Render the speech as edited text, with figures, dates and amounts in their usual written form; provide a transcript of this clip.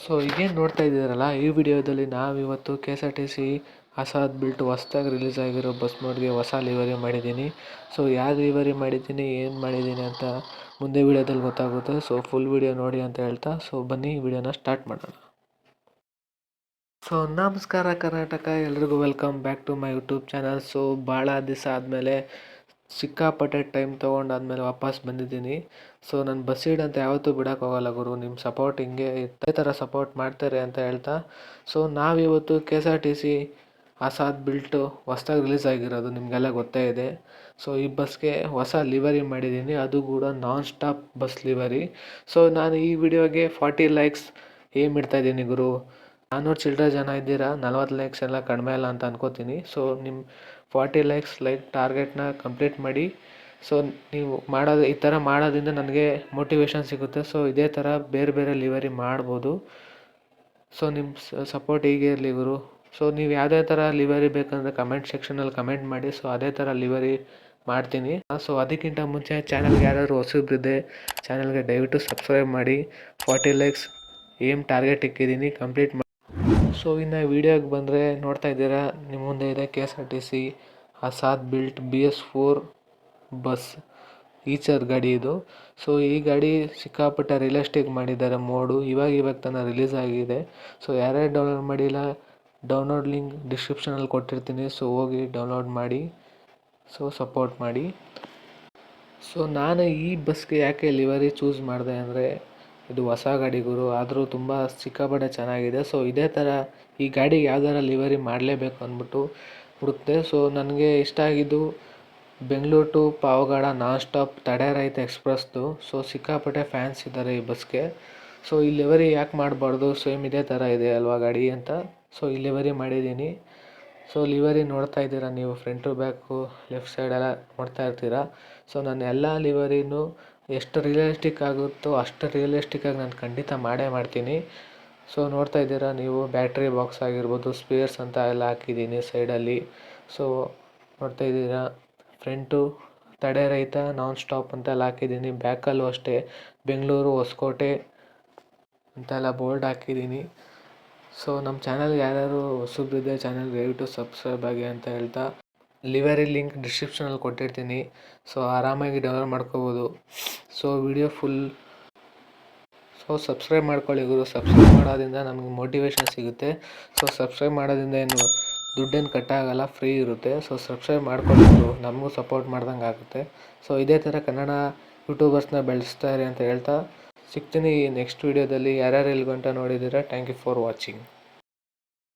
So ಈಗೇನು ನೋಡ್ತಾ ಇದ್ದೀರಲ್ಲ, ಈ ವಿಡಿಯೋದಲ್ಲಿ ನಾವಿವತ್ತು KSRTC ಆಜಾದ್ ಬಿಲ್ಟ್ ಹೊಸ್ದಾಗಿ ರಿಲೀಸ್ ಆಗಿರೋ ಬಸ್ ಮೋಡ್ಗೆ ಹೊಸ ಲಿವರಿ ಮಾಡಿದ್ದೀನಿ. ಸೊ ಯಾರು ಲಿವರಿ ಮಾಡಿದ್ದೀನಿ, ಏನು ಮಾಡಿದ್ದೀನಿ ಅಂತ ಮುಂದೆ ವಿಡಿಯೋದಲ್ಲಿ ಗೊತ್ತಾಗುತ್ತೆ. ಸೊ ಫುಲ್ ವಿಡಿಯೋ ನೋಡಿ ಅಂತ ಹೇಳ್ತಾ, ಸೊ ಬನ್ನಿ ವಿಡಿಯೋನ ಸ್ಟಾರ್ಟ್ ಮಾಡೋಣ. ಸೊ ನಮಸ್ಕಾರ ಕರ್ನಾಟಕ, ಎಲ್ರಿಗೂ welcome back to my YouTube channel. So ಭಾಳ ದಿವಸ ಆದಮೇಲೆ ಸಿಕ್ಕಾಪಟ್ಟೆ ಟೈಮ್ ತೊಗೊಂಡಾದ್ಮೇಲೆ ವಾಪಸ್ ಬಂದಿದ್ದೀನಿ. ಸೊ ನಾನು ಬಸ್ ಅಂತ ಯಾವತ್ತೂ ಬಿಡೋಕೆ ಹೋಗಲ್ಲ ಗುರು, ನಿಮ್ಮ ಸಪೋರ್ಟ್ ಹಿಂಗೆ ಇದೇ ಥರ ಸಪೋರ್ಟ್ ಮಾಡ್ತಾರೆ ಅಂತ ಹೇಳ್ತಾ, ಸೊ ನಾವಿವತ್ತು KSRTC ಆಜಾದ್ ಬಿಲ್ಟು ಹೊಸ್ದಾಗಿ ರಿಲೀಸ್ ಆಗಿರೋದು ನಿಮಗೆಲ್ಲ ಗೊತ್ತೇ ಇದೆ. ಸೊ ಈ ಬಸ್ಗೆ ಹೊಸ ಲಿವರಿ ಮಾಡಿದ್ದೀನಿ, ಅದು ಕೂಡ non stop bus livery. So ನಾನು ಈ ವಿಡಿಯೋಗೆ 40 ಲೈಕ್ಸ್ ಏಮ್ ಇಡ್ತಾಯಿದ್ದೀನಿ ಗುರು. 400 ಚಿಲ್ಲರೆ ಜನ ಇದ್ದೀರಾ, 40 ಲೈಕ್ಸ್ ಎಲ್ಲ ಕಡಿಮೆ ಅಲ್ಲ ಅಂತ ಅನ್ಕೋತೀನಿ. ಸೊ ನಿಮ್ಮ 40 ಲೈಕ್ ಟಾರ್ಗೆಟ್ನ ಕಂಪ್ಲೀಟ್ ಮಾಡಿ. ಸೊ ನೀವು ಈ ಥರ ಮಾಡೋದ್ರಿಂದ ನನಗೆ ಮೋಟಿವೇಶನ್ ಸಿಗುತ್ತೆ. ಸೊ ಇದೇ ಥರ ಬೇರೆ ಬೇರೆ ಲಿವರಿ ಮಾಡ್ಬೋದು. ಸೊ ನಿಮ್ಮ ಸಪೋರ್ಟ್ ಹೀಗೆ ಇರಲಿ ಗುರು. ಸೊ ನೀವು ಯಾವುದೇ ಥರ ಲಿವರಿ ಬೇಕಂದರೆ ಕಮೆಂಟ್ ಸೆಕ್ಷನಲ್ಲಿ ಕಮೆಂಟ್ ಮಾಡಿ. ಸೊ ಅದೇ ಥರ ಲಿವರಿ ಮಾಡ್ತೀನಿ. ಸೊ ಅದಕ್ಕಿಂತ ಮುಂಚೆ ಚಾನಲ್ಗೆ ಯಾರಾದರೂ ಹೊಸಬ್ರಿದ್ದೆ ಚಾನಲ್ಗೆ ದಯವಿಟ್ಟು ಸಬ್ಸ್ಕ್ರೈಬ್ ಮಾಡಿ. 40 ಲೈಕ್ಸ್ ಏಮ್ ಟಾರ್ಗೆಟ್ ಇಕ್ಕಿದ್ದೀನಿ, ಕಂಪ್ಲೀಟ್ ಮಾಡಿ. ಸೊ ಇನ್ನು ವೀಡಿಯೋಗೆ ಬಂದರೆ ನೋಡ್ತಾ ಇದ್ದೀರಾ, ನಿಮ್ಮ ಮುಂದೆ ಇದೆ KSRTC Azad built BS4 bus Eicher ಗಾಡಿ ಇದು. ಸೊ ಈ ಗಾಡಿ ಸಿಕ್ಕಾಪಟ್ಟೆ ರಿಯಲಿಸ್ಟಿಕ್ ಮಾಡಿದ್ದಾರೆ ಮೋಡು. ಇವಾಗ ತನಕ ರಿಲೀಸ್ ಆಗಿದೆ. ಸೊ ಯಾರ್ಯಾರು ಡೌನ್ಲೋಡ್ ಮಾಡಿಲ್ಲ, ಡೌನ್ಲೋಡ್ ಲಿಂಕ್ ಡಿಸ್ಕ್ರಿಪ್ಷನಲ್ಲಿ ಕೊಟ್ಟಿರ್ತೀನಿ. ಸೊ ಹೋಗಿ ಡೌನ್ಲೋಡ್ ಮಾಡಿ, ಸೊ ಸಪೋರ್ಟ್ ಮಾಡಿ. ಸೊ ನಾನು ಈ ಬಸ್ಗೆ ಯಾಕೆ ಲಿವರಿ ಚೂಸ್ ಮಾಡಿದೆ ಅಂದರೆ, ಇದು ಹೊಸ ಗಾಡಿ ಗುರು, ಆದರೂ ತುಂಬ ಸಿಕ್ಕಾಪಟ್ಟೆ ಚೆನ್ನಾಗಿದೆ. ಸೊ ಇದೇ ಥರ ಈ ಗಾಡಿಗೆ ಯಾವ್ದಾರ ಲಿವರಿ ಮಾಡಲೇಬೇಕು ಅಂದ್ಬಿಟ್ಟು ಹುಡುಕ್ತೆ. ಸೊ ನನಗೆ ಇಷ್ಟ ಆಗಿದ್ದು Bengaluru to Pavagada non stop ತಡೆರಹಿತ ಎಕ್ಸ್ಪ್ರೆಸ್ದು. ಸೊ ಸಿಕ್ಕಾಪಟ್ಟೆ ಫ್ಯಾನ್ಸ್ ಇದ್ದಾರೆ ಈ ಬಸ್ಗೆ. ಸೊ ಈ ಲಿವರಿ ಯಾಕೆ ಮಾಡಬಾರ್ದು, ಸೇಮ್ ಇದೇ ಥರ ಇದೆ ಅಲ್ವಾ ಗಾಡಿ ಅಂತ. ಸೊ ಈ ಲಿವರಿ ಮಾಡಿದ್ದೀನಿ. ಸೊ ಲಿವರಿ ನೋಡ್ತಾ ಇದ್ದೀರಾ ನೀವು, ಫ್ರಂಟು ಬ್ಯಾಕು ಲೆಫ್ಟ್ ಸೈಡೆಲ್ಲ ನೋಡ್ತಾ ಇರ್ತೀರ. ಸೊ ನಾನು ಎಲ್ಲ ಲಿವರಿನೂ ಎಷ್ಟು ರಿಯಲಿಸ್ಟಿಕ್ ಆಗುತ್ತೋ ಅಷ್ಟು ರಿಯಲಿಸ್ಟಿಕ್ಕಾಗಿ ನಾನು ಖಂಡಿತ ಮಾಡೇ ಮಾಡ್ತೀನಿ. ಸೊ ನೋಡ್ತಾ ಇದ್ದೀರಾ ನೀವು, ಬ್ಯಾಟ್ರಿ ಬಾಕ್ಸ್ ಆಗಿರ್ಬೋದು, ಸ್ಪೇರ್ಸ್ ಅಂತ ಎಲ್ಲ ಹಾಕಿದ್ದೀನಿ ಸೈಡಲ್ಲಿ. ಸೊ ನೋಡ್ತಾ ಇದ್ದೀರಾ, ಫ್ರಂಟು ತಡೆರಹಿತ ನಾನ್ ಸ್ಟಾಪ್ ಅಂತೆಲ್ಲ ಹಾಕಿದ್ದೀನಿ. ಬ್ಯಾಕಲ್ಲೂ ಅಷ್ಟೇ ಬೆಂಗಳೂರು ಹೊಸಕೋಟೆ ಅಂತೆಲ್ಲ ಬೋರ್ಡ್ ಹಾಕಿದ್ದೀನಿ. ಸೊ ನಮ್ಮ ಚಾನಲ್ಗೆ ಯಾರ್ಯಾರು ಹೊಸಬ್ರಿದ್ದೆ ಚಾನಲ್ಗೆ ದಯವಿಟ್ಟು ಸಬ್ಸ್ಕ್ರೈಬ್ ಆಗಿ ಅಂತ ಹೇಳ್ತಾ, ಲಿವರಿ ಲಿಂಕ್ ಡಿಸ್ಕ್ರಿಪ್ಷನಲ್ಲಿ ಕೊಟ್ಟಿರ್ತೀನಿ. ಸೊ ಆರಾಮಾಗಿ ಡೌನ್ಲೋಡ್ ಮಾಡ್ಕೋಬೋದು. ಸೊ ವಿಡಿಯೋ ಫುಲ್ ಸಬ್ಸ್ಕ್ರೈಬ್ ಮಾಡ್ಕೊಳ್ಳಿ ಗುರು. ಸಬ್ಸ್ಕ್ರೈಬ್ ಮಾಡೋದ್ರಿಂದ ನಮಗೆ ಮೋಟಿವೇಶನ್ ಸಿಗುತ್ತೆ. ಸೊ ಸಬ್ಸ್ಕ್ರೈಬ್ ಮಾಡೋದ್ರಿಂದ ಏನು ದುಡ್ಡೇನು ಕಟ್ಟಾಗಲ್ಲ, ಫ್ರೀ ಇರುತ್ತೆ. ಸೊ ಸಬ್ಸ್ಕ್ರೈಬ್ ಮಾಡ್ಕೊಳ್ಳಿ ಗುರು, ನಮಗೂ ಸಪೋರ್ಟ್ ಮಾಡ್ದಂಗೆ ಆಗುತ್ತೆ. ಸೊ ಇದೇ ಥರ ಕನ್ನಡ ಯೂಟ್ಯೂಬರ್ಸ್ನ ಬೆಳೆಸ್ತಾರೆ ಅಂತ ಹೇಳ್ತಾ ಸಿಗ್ತೀನಿ ನೆಕ್ಸ್ಟ್ ವೀಡಿಯೋದಲ್ಲಿ. ಯಾರ್ಯಾರು ಇಲ್ಲಿ ಗಂಟ ನೋಡಿದ್ದೀರಾ, ಥ್ಯಾಂಕ್ ಯು ಫಾರ್ ವಾಚಿಂಗ್.